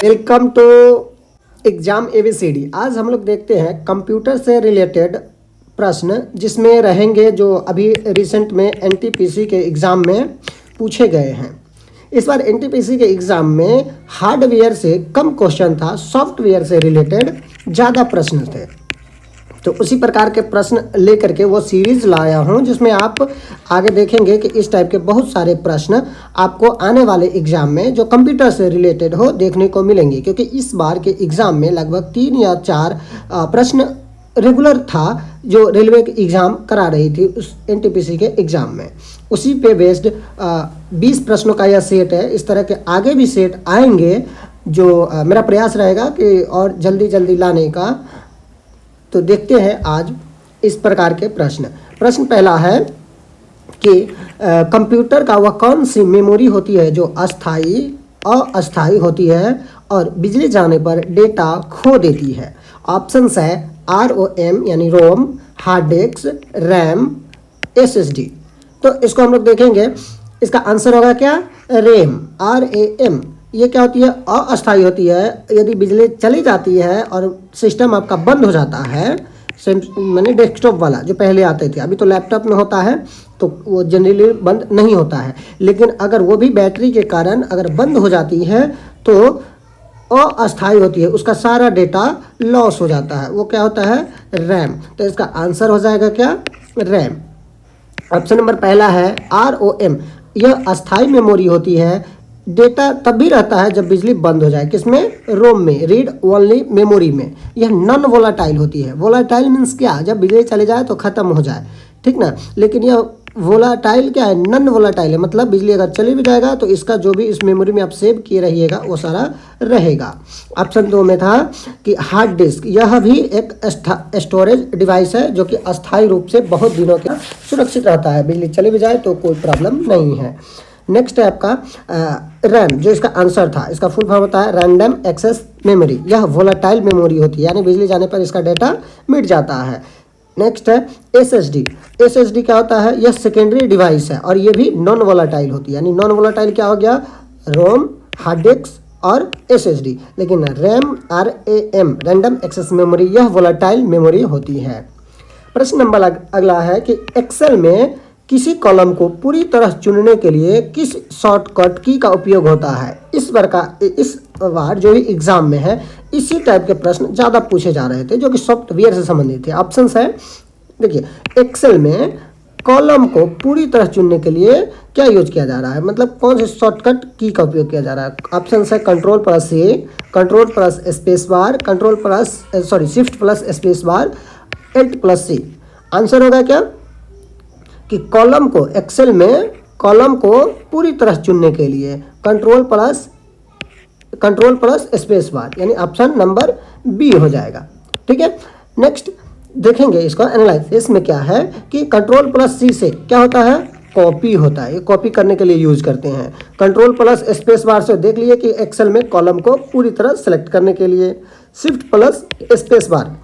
Welcome to exam ABCD. आज हम लोग देखते हैं कंप्यूटर से रिलेटेड प्रश्न, जिसमें रहेंगे जो अभी रिसेंट में एनटीपीसी के एग्ज़ाम में पूछे गए हैं। इस बार एनटीपीसी के एग्ज़ाम में हार्डवेयर से कम क्वेश्चन था, सॉफ्टवेयर से रिलेटेड ज़्यादा प्रश्न थे। तो उसी प्रकार के प्रश्न लेकर के वो सीरीज़ लाया हूँ, जिसमें आप आगे देखेंगे कि इस टाइप के बहुत सारे प्रश्न आपको आने वाले एग्ज़ाम में जो कंप्यूटर से रिलेटेड हो देखने को मिलेंगे। क्योंकि इस बार के एग्ज़ाम में लगभग 3 या 4 प्रश्न रेगुलर था जो रेलवे के एग्ज़ाम करा रही थी उस एनटीपीसी के एग्ज़ाम में। उसी पे बेस्ड 20 प्रश्नों का यह सेट है। इस तरह के आगे भी सेट आएंगे, जो मेरा प्रयास रहेगा कि और जल्दी जल्दी लाने का। तो देखते हैं आज इस प्रकार के प्रश्न। प्रश्न पहला है कि कंप्यूटर का वह कौन सी मेमोरी होती है जो अस्थाई होती है और बिजली जाने पर डेटा खो देती है। ऑप्शंस है ROM यानी रोम, हार्ड डिस्क, रैम, SSD। तो इसको हम लोग देखेंगे। इसका आंसर होगा क्या? RAM, RAM। ये क्या होती है? अस्थायी होती है। यदि बिजली चली जाती है और सिस्टम आपका बंद हो जाता है, मैंने डेस्कटॉप वाला जो पहले आते थे, अभी तो लैपटॉप में होता है, तो वो जनरली बंद नहीं होता है। लेकिन अगर वो भी बैटरी के कारण अगर बंद हो जाती है तो अस्थायी होती है, उसका सारा डेटा लॉस हो जाता है। वो क्या होता है? रैम। तो इसका आंसर हो जाएगा क्या? रैम। ऑप्शन नंबर पहला है ROM। यह अस्थायी मेमोरी होती है। डेटा तब भी रहता है जब बिजली बंद हो जाए। किसमें? रोम में, रीड ओनली मेमोरी में। यह नॉन वोलाटाइल होती है। वोलाटाइल मीन्स क्या? जब बिजली चले जाए तो ख़त्म हो जाए, ठीक ना। लेकिन यह वोलाटाइल क्या है? नॉन वोलाटाइल है। मतलब बिजली अगर चली भी जाएगा तो इसका जो भी इस मेमोरी में आप सेव किए रहिएगा वो सारा रहेगा। ऑप्शन 2 में था कि हार्ड डिस्क। यह भी एक स्टोरेज डिवाइस है जो कि अस्थायी रूप से बहुत दिनों के सुरक्षित रहता है। बिजली चली भी जाए तो कोई प्रॉब्लम नहीं है। नेक्स्ट है आपका रैम, जो इसका आंसर था। इसका फुल फॉर्म होता है रैंडम एक्सेस मेमोरी। यह वोलाटाइल मेमोरी होती है, यानी बिजली जाने पर इसका डेटा मिट जाता है। नेक्स्ट है SSD। SSD क्या होता है? यह सेकेंडरी डिवाइस है और ये भी नॉन वोलाटाइल होती है। यानी नॉन वोलाटाइल क्या हो गया? रोम, हार्ड डिस्क और SSD। लेकिन RAM, RAM, random access memory, यह वोलाटाइल मेमोरी होती है। प्रश्न नंबर अगला है कि एक्सेल में किसी कॉलम को पूरी तरह चुनने के लिए किस शॉर्टकट की का उपयोग होता है? इस बार जो भी एग्जाम में है इसी टाइप के प्रश्न ज़्यादा पूछे जा रहे थे, जो कि सॉफ्टवेयर से संबंधित थे। ऑप्शंस है, देखिए, एक्सेल में कॉलम को पूरी तरह चुनने के लिए क्या यूज किया जा रहा है? मतलब कौन से शॉर्टकट की का उपयोग किया जा रहा है? ऑप्शंस है Ctrl+A, Ctrl+ space bar, Shift+ space bar, Alt+C। Answer होगा क्या? कि कॉलम को, एक्सेल में कॉलम को पूरी तरह चुनने के लिए Ctrl+ स्पेस बार, यानी ऑप्शन नंबर B हो जाएगा। ठीक है। नेक्स्ट देखेंगे इसको एनालाइज। इसमें क्या है कि Ctrl+C से क्या होता है? कॉपी होता है। ये कॉपी करने के लिए यूज करते हैं। Ctrl+ स्पेस बार से देख लिए कि एक्सेल में कॉलम को पूरी तरह सेलेक्ट करने के लिए। Shift+ स्पेस बार,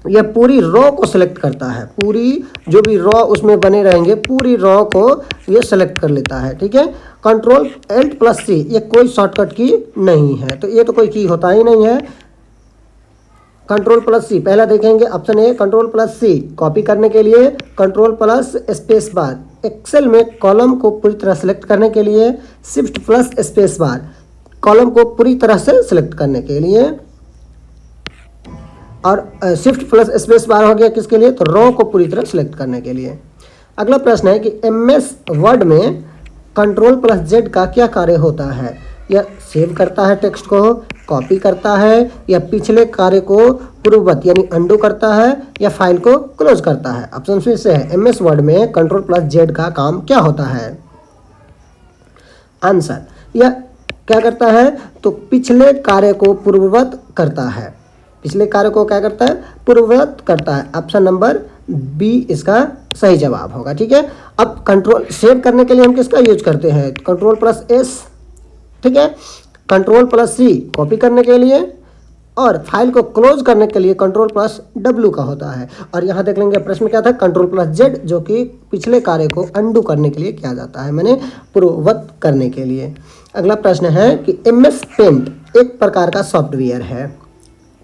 यह पूरी रॉ को सेलेक्ट करता है। पूरी जो भी रॉ उसमें बने रहेंगे, पूरी रॉ को ये सेलेक्ट कर लेता है। ठीक है। Alt+C, ये कोई शॉर्टकट की नहीं है, तो ये तो कोई की होता ही नहीं है। Ctrl+C पहला देखेंगे, ऑप्शन ए Ctrl+C कॉपी करने के लिए, Ctrl+ स्पेस बार एक्सेल में कॉलम को पूरी तरह सेलेक्ट करने के लिए, Shift+ स्पेस बार कॉलम को पूरी तरह से सेलेक्ट करने के लिए, और Shift+ स्पेस बार हो गया किसके लिए? तो रॉ को पूरी तरह सेलेक्ट करने के लिए। अगला प्रश्न है कि MS वर्ड में Ctrl+Z का क्या कार्य होता है? यह सेव करता है टेक्स्ट को, कॉपी करता है, या पिछले कार्य को पूर्ववत यानी अंडू करता है, या फाइल को क्लोज करता है? ऑप्शन फिर से है, MS वर्ड में Ctrl+Z का काम क्या होता है? आंसर, यह क्या करता है? तो पिछले कार्य को पूर्ववत करता है। पिछले कार्य को क्या करता है? पूर्ववत करता है। ऑप्शन नंबर B इसका सही जवाब होगा। ठीक है। अब कंट्रोल सेव करने के लिए हम किसका यूज करते हैं? Ctrl+S, ठीक है। Ctrl+C कॉपी करने के लिए, और फाइल को क्लोज करने के लिए Ctrl+W का होता है। और यहाँ देख लेंगे प्रश्न क्या था? Ctrl+Z, जो कि पिछले कार्य को अंडू करने के लिए किया जाता है, मैंने पूर्ववत करने के लिए। अगला प्रश्न है कि MS पेंट एक प्रकार का सॉफ्टवेयर है,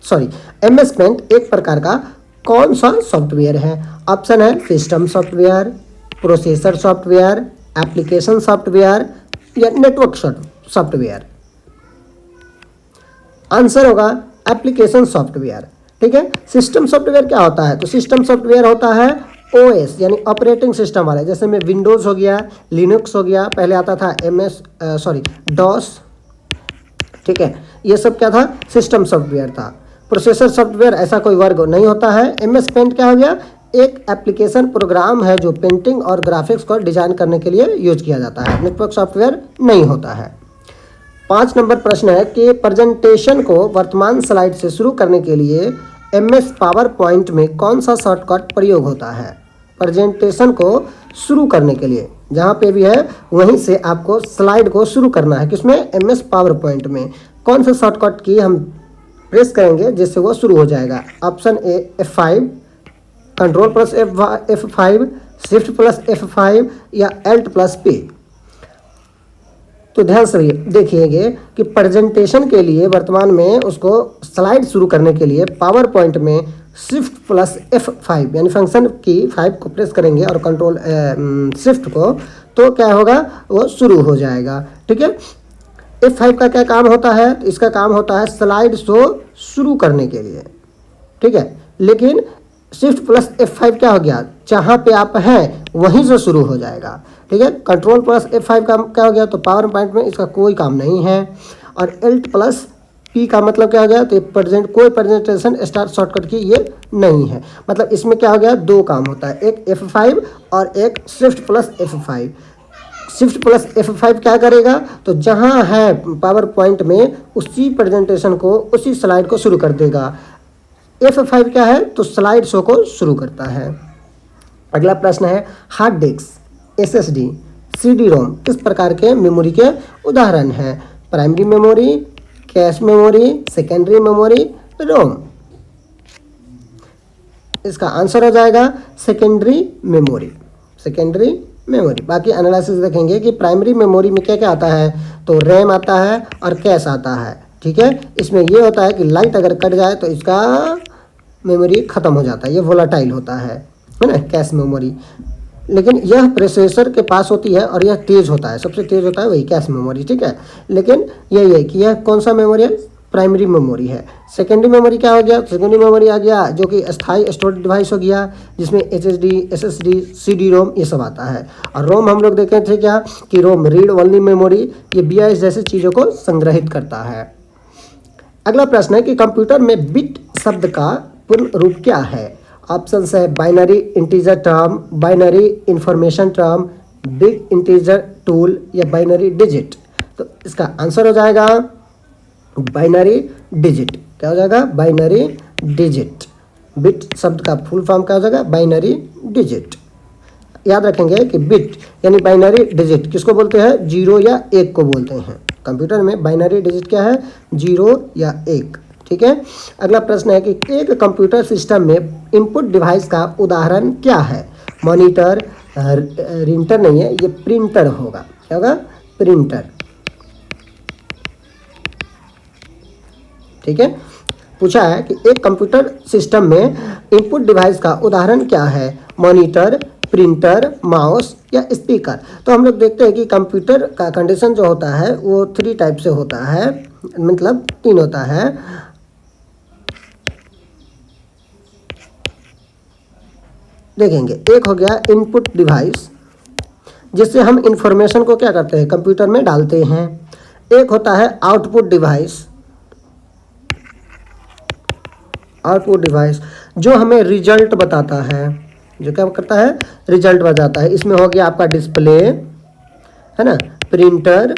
सॉरी, MS पेंट एक प्रकार का कौन सा सॉफ्टवेयर है? ऑप्शन है system software, processor software, application software या नेटवर्क सॉफ्टवेयर। आंसर होगा एप्लीकेशन सॉफ्टवेयर। ठीक है, सिस्टम सॉफ्टवेयर क्या होता है? तो सिस्टम सॉफ्टवेयर होता है OS यानी ऑपरेटिंग सिस्टम वाले, जैसे में विंडोज़ हो गया, लिनक्स हो गया, पहले आता था DOS। ठीक है, ये सब क्या था? सिस्टम सॉफ्टवेयर था। प्रोसेसर सॉफ्टवेयर ऐसा कोई वर्ग नहीं होता है। MS पेंट क्या हो गया? एक एप्लीकेशन प्रोग्राम है जो पेंटिंग और ग्राफिक्स को डिजाइन करने के लिए यूज किया जाता है, नेटवर्क सॉफ्टवेयर नहीं होता है। 5 नंबर प्रश्न है कि प्रेजेंटेशन को वर्तमान स्लाइड से शुरू करने के लिए MS पावर पॉइंट में कौन सा शॉर्टकट प्रयोग होता है? प्रेजेंटेशन को शुरू करने के लिए जहाँ पे भी है वहीं से आपको स्लाइड को शुरू करना है। किसमें? MS पावर पॉइंट में। कौन सा शॉर्टकट की हम प्रेस करेंगे जिससे वो शुरू हो जाएगा? Option A F5, control plus F5, shift plus F5 या Alt प्लस P। तो ध्यान से देखिएगा कि प्रेजेंटेशन के लिए वर्तमान में उसको स्लाइड शुरू करने के लिए पावर पॉइंट में शिफ्ट प्लस F5 यानी फंक्शन की 5 को प्रेस करेंगे और कंट्रोल शिफ्ट को, तो क्या होगा? वो शुरू हो जाएगा। ठीक है, F5 का क्या काम होता है? तो इसका काम होता है स्लाइड शो शुरू करने के लिए। ठीक है, लेकिन शिफ्ट प्लस F5 क्या हो गया? जहाँ पे आप हैं वहीं से शुरू हो जाएगा। ठीक है, कंट्रोल प्लस F5 का क्या हो गया? तो पावर पॉइंट में इसका कोई काम नहीं है। और Alt प्लस P का मतलब क्या हो गया? तो कोई प्रेजेंटेशन स्टार्ट शॉर्टकट की ये नहीं है। मतलब इसमें क्या हो गया? 2 काम होता है, एक F5 और एक shift plus F5। Shift plus F5 क्या करेगा? तो जहाँ है पावर पॉइंट में उसी प्रेजेंटेशन को, उसी स्लाइड को शुरू कर देगा। F5 क्या है? तो स्लाइड शो को शुरू करता है। अगला प्रश्न है हार्ड डिस्क, SSD, CD-ROM किस प्रकार के मेमोरी के उदाहरण हैं? Primary memory, cache memory, secondary memory, ROM. इसका आंसर हो जाएगा सेकेंडरी मेमोरी, सेकेंडरी मेमोरी। बाकी एनालिसिस देखेंगे कि प्राइमरी मेमोरी में क्या क्या आता है? तो रैम आता है और कैश आता है। ठीक है, इसमें ये होता है कि लाइट अगर कट जाए तो इसका मेमोरी ख़त्म हो जाता है, ये वोलाटाइल होता है ना, कैश मेमोरी। लेकिन यह प्रोसेसर के पास होती है और यह तेज़ होता है, सबसे तेज़ होता है वही कैश मेमोरी। ठीक है, लेकिन यही है कि यह कौन सा मेमोरी है? प्राइमरी मेमोरी है। सेकेंडरी मेमोरी क्या हो गया? सेकेंडरी मेमोरी आ गया जो कि स्थायी स्टोरेज डिवाइस हो गया, जिसमें HDD, SSD, CD-ROM ये सब आता है। और रोम हम लोग देखे थे क्या कि रोम रीड ओनली मेमोरी, ये BIOS जैसी चीज़ों को संग्रहित करता है। अगला प्रश्न है कि कंप्यूटर में बिट शब्द का पूर्ण रूप क्या है? ऑप्शंस है binary integer term, binary information term, big integer tool या बाइनरी डिजिट। तो इसका आंसर हो जाएगा बाइनरी डिजिट। क्या हो जाएगा? Binary digit. बिट शब्द का फुल फॉर्म क्या हो जाएगा? Binary digit. याद रखेंगे कि बिट यानी बाइनरी डिजिट किसको बोलते हैं? 0 या 1 को बोलते हैं। कंप्यूटर में बाइनरी डिजिट क्या है? 0 या 1। ठीक है, अगला प्रश्न है कि एक कंप्यूटर सिस्टम में इनपुट डिवाइस का उदाहरण क्या है? मॉनिटर, प्रिंटर नहीं है, ये प्रिंटर होगा। क्या होगा? प्रिंटर। ठीक है, पूछा है कि एक कंप्यूटर सिस्टम में इनपुट डिवाइस का उदाहरण क्या है? मॉनिटर, प्रिंटर, माउस या स्पीकर। तो हम लोग देखते हैं कि कंप्यूटर का कंडीशन जो होता है वो 3 टाइप से होता है, मतलब 3 होता है। देखेंगे, एक हो गया इनपुट डिवाइस जिससे हम इंफॉर्मेशन को क्या करते हैं? कंप्यूटर में डालते हैं। एक होता है आउटपुट डिवाइस, आउटपुट डिवाइस जो हमें रिजल्ट बताता है, जो क्या करता है? रिजल्ट बताता है। इसमें हो गया आपका डिस्प्ले, है ना, प्रिंटर,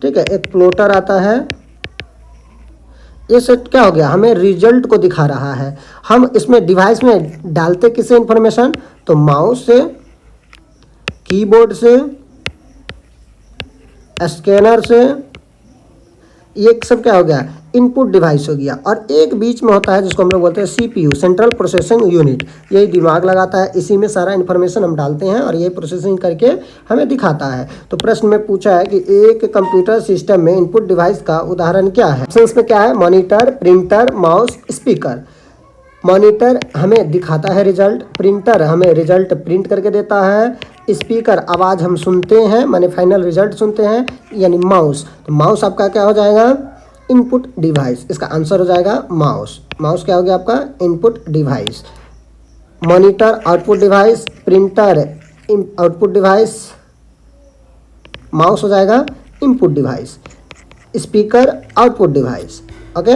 ठीक है, एक प्लॉटर आता है। ये सब क्या हो गया? हमें रिजल्ट को दिखा रहा है। हम इसमें डिवाइस में डालते किससे इंफॉर्मेशन? तो माउस से, कीबोर्ड से, स्कैनर से। ये सब क्या हो गया? इनपुट डिवाइस हो गया, और एक बीच में होता है जिसको हम लोग बोलते हैं सीपीयू, सेंट्रल प्रोसेसिंग यूनिट। यही दिमाग लगाता है, इसी में सारा इन्फॉर्मेशन हम डालते हैं और यही प्रोसेसिंग करके हमें दिखाता है। तो प्रश्न में पूछा है कि एक कंप्यूटर सिस्टम में इनपुट डिवाइस का उदाहरण क्या है। ऑप्शंस में क्या है, monitor, printer, mouse, speaker. Monitor हमें दिखाता है रिजल्ट, प्रिंटर हमें रिजल्ट प्रिंट करके देता है, स्पीकर आवाज़ हम सुनते हैं माने फाइनल रिजल्ट सुनते हैं, यानी माउस। तो माउस आपका क्या हो जाएगा, इनपुट डिवाइस। इसका आंसर हो जाएगा माउस। माउस क्या हो गया आपका, input device. Monitor output device, printer output device, mouse हो जाएगा input device, speaker output device. Okay,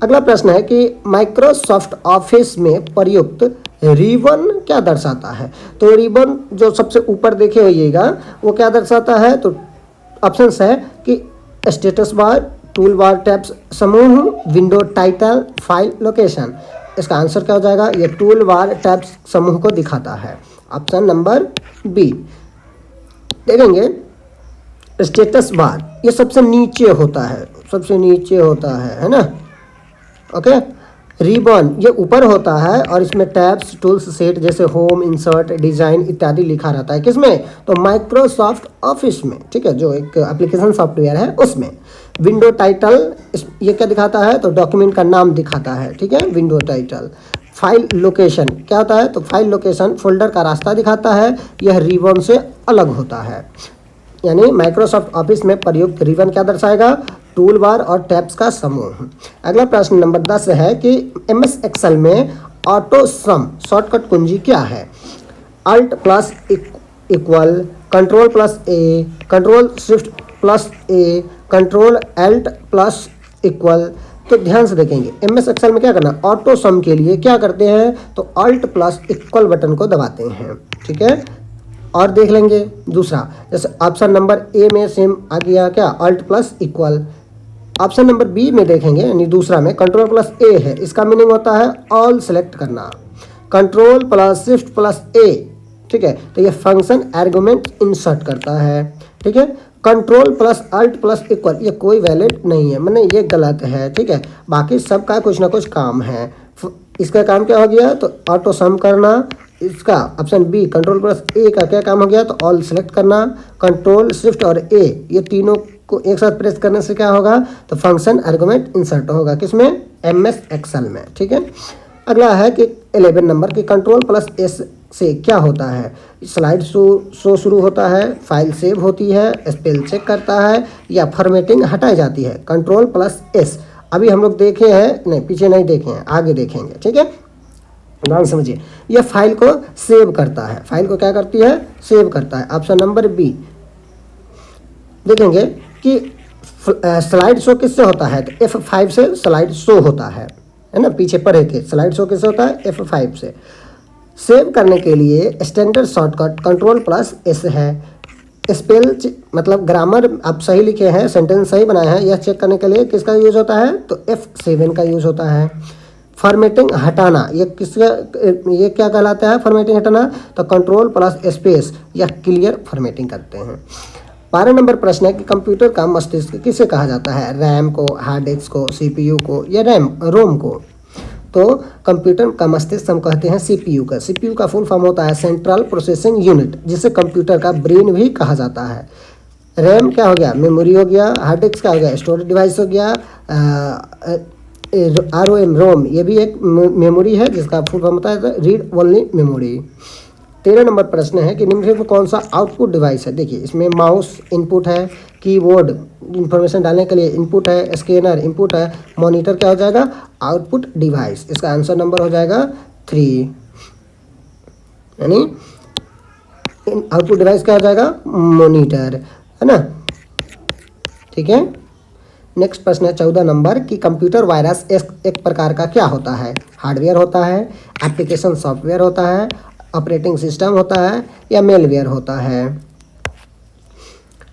अगला प्रश्न है कि माइक्रोसॉफ्ट ऑफिस में प्रयुक्त रिबन क्या दर्शाता है। तो रिबन जो सबसे ऊपर देखे होइएगा वो क्या दर्शाता है, तो ऑप्शंस है कि status bar, tool bar, tabs समूह, विंडो टाइटल, फाइल लोकेशन। इसका आंसर क्या हो जाएगा, ये टूल बार टैब्स समूह को दिखाता है। Option number B. देखेंगे स्टेटस बार ये सबसे नीचे होता है, सबसे नीचे होता है ना। ओके, रिबन ये ऊपर होता है और इसमें टैब्स, टूल्स, सेट जैसे होम, इंसर्ट, डिजाइन इत्यादि लिखा रहता है। किसमें, तो माइक्रोसॉफ्ट ऑफिस में, ठीक है, जो एक एप्लीकेशन सॉफ्टवेयर है उसमें। विंडो टाइटल ये क्या दिखाता है, तो डॉक्यूमेंट का नाम दिखाता है, ठीक है, विंडो टाइटल। फाइल लोकेशन क्या होता है, तो फाइल लोकेशन फोल्डर का रास्ता दिखाता है, यह रिबन से अलग होता है। यानी माइक्रोसॉफ्ट ऑफिस में प्रयुक्त रिबन क्या दर्शाएगा, टूल बार और टैब्स का समूह। अगला प्रश्न नंबर 10 है कि एमएस एक्सेल में ऑटो सम शॉर्टकट कुंजी क्या है। Alt plus equal, control plus A, control shift plus A, control alt plus equal. तो ध्यान से देखेंगे एमएस एक्सेल में क्या करना, ऑटो सम के लिए क्या करते हैं, तो अल्ट प्लस इक्वल बटन को दबाते हैं, ठीक है। और देख लेंगे दूसरा, जैसे ऑप्शन नंबर ए में सेम आ गया क्या, alt plus equal. Option number B में देखेंगे यानी दूसरा में कंट्रोल प्लस ए है, इसका मीनिंग होता है ऑल सेलेक्ट करना। कंट्रोल प्लस शिफ्ट प्लस ए, ठीक है, तो ये फंक्शन आर्गुमेंट इंसर्ट करता है, ठीक है। Control plus alt plus equal ये कोई वैलिड नहीं है, मैंने ये गलत है, ठीक है। बाकी सबका कुछ ना कुछ काम है। इसका काम क्या हो गया, तो ऑटो सम करना। इसका ऑप्शन बी कंट्रोल प्लस ए का क्या काम हो गया, तो ऑल सेलेक्ट करना। कंट्रोल शिफ्ट और ए ये तीनों को एक साथ प्रेस करने से क्या होगा, तो फंक्शन आर्गुमेंट इंसर्ट होगा, किसमें, एमएस एक्सेल में, ठीक है। अगला है कि 11 नंबर की कंट्रोल प्लस एस से क्या होता है। स्लाइड शो शुरू होता है, फाइल सेव होती है, स्पेल चेक करता है, या फॉर्मेटिंग हटाई जाती है। कंट्रोल प्लस एस अभी हम लोग देखे हैं, नहीं पीछे नहीं देखे हैं, आगे देखेंगे, ठीक है। ध्यान समझिए, यह फाइल को सेव करता है, फाइल को क्या करती है, सेव करता है। Option number B. देखेंगे कि स्लाइड शो किससे होता है, तो F5 से स्लाइड शो होता है ना, पीछे पढ़े थे। स्लाइड शो किससे होता है, F5 से। सेव करने के लिए standard shortcut control plus S है। स्पेल मतलब ग्रामर आप सही लिखे हैं, सेंटेंस सही बनाए हैं, यह चेक करने के लिए किसका यूज होता है, तो F7 का यूज होता है। फॉर्मेटिंग हटाना ये किसका, ये क्या कहलाता है, फॉर्मेटिंग हटाना, तो कंट्रोल प्लस स्पेस या क्लियर फॉर्मेटिंग करते हैं। 12 नंबर प्रश्न है कि कंप्यूटर का मस्तिष्क किसे कहा जाता है, रैम को, हार्ड डिस्क को, सीपीयू को, या रोम को। तो कंप्यूटर का मस्तिष्क हम कहते हैं सीपीयू का। सीपीयू का फुल फॉर्म होता है सेंट्रल प्रोसेसिंग यूनिट, जिसे कंप्यूटर का ब्रेन भी कहा जाता है। रैम क्या हो गया, मेमोरी हो गया। हार्ड डिस्क क्या हो गया, स्टोरेज डिवाइस हो गया। रोम ये भी एक मेमोरी है जिसका फुल फॉर्म होता है रीड ओनली मेमोरी। 13 नंबर प्रश्न है कि निम्नलिखित में कौन सा आउटपुट डिवाइस है। देखिए इसमें माउस इनपुट है, कीबोर्ड इंफॉर्मेशन डालने के लिए इनपुट है, स्कैनर इनपुट है, मॉनिटर क्या हो जाएगा, आउटपुट डिवाइस। इसका आंसर नंबर हो जाएगा 3, यानी आउटपुट डिवाइस क्या हो जाएगा, मॉनिटर, है ना, ठीक है। नेक्स्ट प्रश्न है 14 नंबर कि कंप्यूटर वायरस एक प्रकार का क्या होता है, हार्डवेयर होता है, एप्लीकेशन सॉफ्टवेयर होता है, ऑपरेटिंग सिस्टम होता है, या मेलवेयर होता है।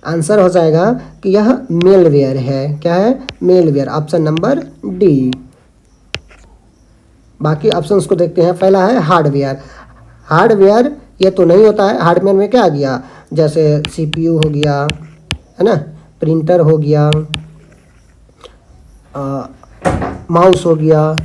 आंसर हो जाएगा कि यह मेलवेयर है। क्या है, मेलवेयर, ऑप्शन नंबर डी। बाकी ऑप्शंस को देखते हैं। पहला है हार्डवेयर। हार्डवेयर ये तो नहीं होता है, हार्डवेयर में क्या आ गया, जैसे सीपीयू हो गया, है ना, प्रिंटर हो गया, माउस हो गया,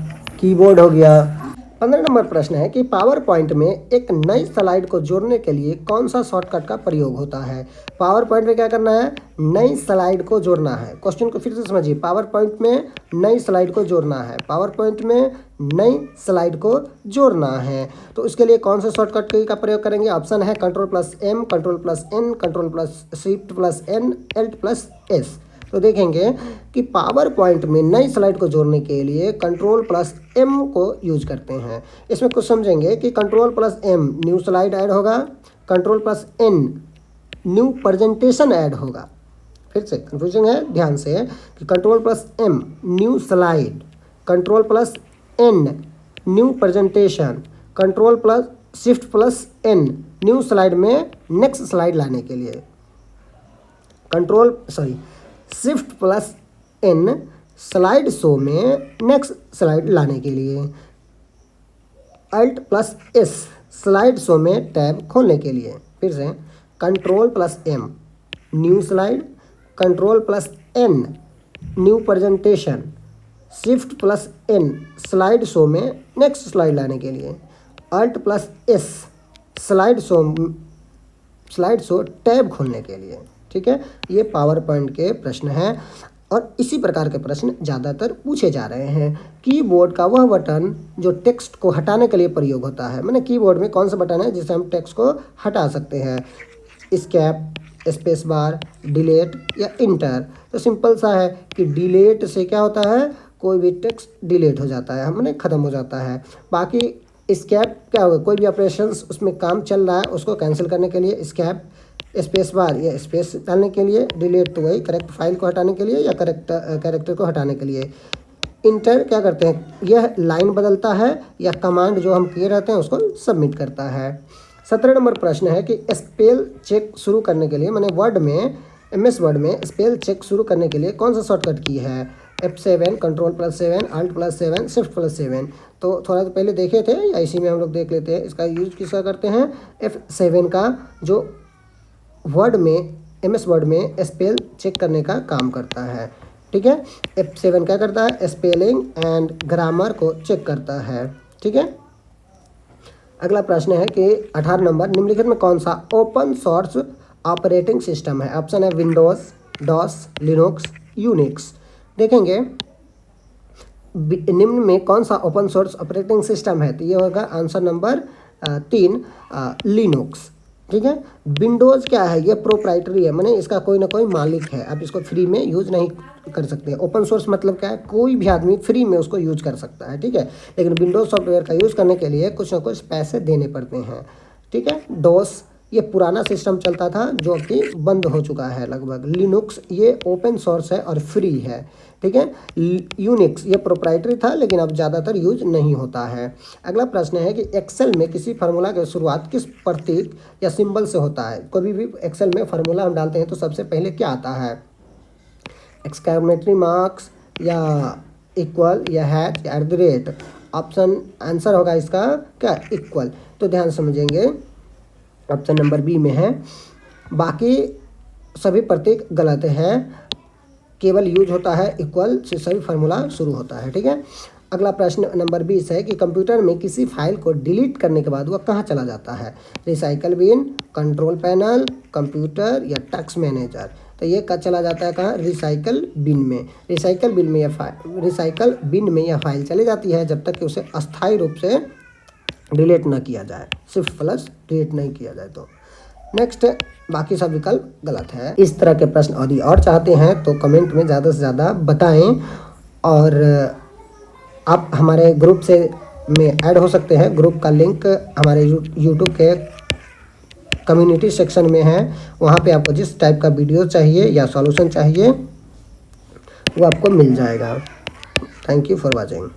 कीबोर्ड हो गया। 15 नंबर प्रश्न है कि पावर पॉइंट में एक नई स्लाइड को जोड़ने के लिए कौन सा शॉर्टकट का प्रयोग होता है। पावर पॉइंट में क्या करना है, नई स्लाइड को जोड़ना है। क्वेश्चन को फिर से समझिए, पावर पॉइंट में नई स्लाइड को जोड़ना है, पावर पॉइंट में नई स्लाइड को जोड़ना है, तो उसके लिए कौन सा शॉर्टकट का प्रयोग करेंगे। ऑप्शन है Ctrl+M, Ctrl+N, Ctrl+Shift+N, Alt+S। तो देखेंगे कि पावर पॉइंट में नई स्लाइड को जोड़ने के लिए Ctrl+M को यूज करते हैं। इसमें कुछ समझेंगे कि Ctrl+M न्यू स्लाइड ऐड होगा, Ctrl+N न्यू प्रेजेंटेशन ऐड होगा। फिर से कन्फ्यूजन है, ध्यान से कि Ctrl+M new slide, Ctrl+N new presentation, Ctrl+Shift+N new slide में नेक्स्ट स्लाइड लाने के लिए, Shift+N स्लाइड शो में नेक्स्ट स्लाइड लाने के लिए, Alt+S स्लाइड शो में टैब खोलने के लिए। फिर से Ctrl+M new slide, Ctrl+N new presentation, Shift+N slide show में नेक्स्ट स्लाइड लाने के लिए, Alt+S स्लाइड शो टैब खोलने के लिए। ठीक है, ये पावर पॉइंट के प्रश्न हैं और इसी प्रकार के प्रश्न ज़्यादातर पूछे जा रहे हैं। कीबोर्ड का वह बटन जो टेक्स्ट को हटाने के लिए प्रयोग होता है, मैंने कीबोर्ड में कौन सा बटन है जिससे हम टेक्स्ट को हटा सकते हैं। एस्केप, स्पेस बार, डिलीट या इंटर। तो सिंपल सा है कि डिलीट से क्या होता है, कोई भी टेक्स्ट डिलीट हो जाता है, हमने ख़त्म हो जाता है। बाकी एस्केप क्या होगा, कोई भी ऑपरेशंस उसमें काम चल रहा है उसको कैंसिल करने के लिए एस्केप, स्पेस बार या स्पेस डालने के लिए, डिलीट तो वही करेक्ट फाइल को हटाने के लिए या कैरेक्टर को हटाने के लिए। इंटर क्या करते हैं, यह लाइन बदलता है या कमांड जो हम किए रहते हैं उसको सबमिट करता है। 17 नंबर प्रश्न है कि स्पेल चेक शुरू करने के लिए, मैंने वर्ड में MS वर्ड में स्पेल चेक शुरू करने के लिए कौन सा शॉर्टकट की है। F7, Ctrl+7, Alt+7, Shift+7। तो थोड़ा तो पहले देखे थे या इसी में हम लोग देख लेते हैं। इसका यूज किसका करते हैं, F7 का, जो वर्ड में MS वर्ड में स्पेल चेक करने का काम करता है। ठीक है, F7 क्या करता है, स्पेलिंग एंड ग्रामर को चेक करता है। ठीक है, अगला प्रश्न है कि 18 नंबर, निम्नलिखित में कौन सा ओपन सोर्स ऑपरेटिंग सिस्टम है। ऑप्शन है विंडोज, डॉस, लिनक्स, यूनिक्स। देखेंगे निम्न में कौन सा ओपन सोर्स ऑपरेटिंग सिस्टम है, तो ये होगा आंसर नंबर 3 लिनक्स। ठीक है, विंडोज़ क्या है, ये प्रोप्राइटरी है, माने इसका कोई ना कोई मालिक है, आप इसको फ्री में यूज नहीं कर सकते। ओपन सोर्स मतलब क्या है, कोई भी आदमी फ्री में उसको यूज कर सकता है। ठीक है, लेकिन विंडोज़ सॉफ्टवेयर का यूज़ करने के लिए कुछ ना कुछ पैसे देने पड़ते हैं। ठीक है, डॉस ये पुराना सिस्टम चलता था जो कि बंद हो चुका है लगभग। लिनक्स ये ओपन सोर्स है और फ्री है। ठीक है, यूनिक्स ये प्रोप्राइटरी था लेकिन अब ज़्यादातर यूज नहीं होता है। अगला प्रश्न है कि एक्सेल में किसी फार्मूला की शुरुआत किस प्रतीक या सिंबल से होता है। कभी भी एक्सेल में फार्मूला हम डालते हैं तो सबसे पहले क्या आता है, एक्सक्लेमेटरी मार्क्स या इक्वल या हैश या @ ऑप्शन आंसर होगा इसका क्या, इक्वल। तो ध्यान समझेंगे, ऑप्शन नंबर बी में है, बाकी सभी प्रतीक गलत है, केवल यूज होता है इक्वल से सभी फार्मूला शुरू होता है। ठीक है, अगला प्रश्न नंबर 20 है कि कंप्यूटर में किसी फाइल को डिलीट करने के बाद वह कहाँ चला जाता है। Recycle bin, control panel, computer या टेक्स्ट मैनेजर। तो ये कब चला जाता है, कहाँ, रिसाइकल बिन में। रिसाइकल बिन में यह फाइल चली जाती है जब तक कि उसे अस्थायी रूप से डिलीट ना किया जाए, Shift+ डिलीट नहीं किया जाए तो। नेक्स्ट, बाकी सब विकल्प गलत है। इस तरह के प्रश्न यदि और चाहते हैं तो कमेंट में ज़्यादा से ज़्यादा बताएं और आप हमारे ग्रुप से में ऐड हो सकते हैं। ग्रुप का लिंक हमारे यूट्यूब के कम्युनिटी सेक्शन में है, वहाँ पे आपको जिस टाइप का वीडियो चाहिए या सॉल्यूशन चाहिए वो आपको मिल जाएगा। Thank you for watching.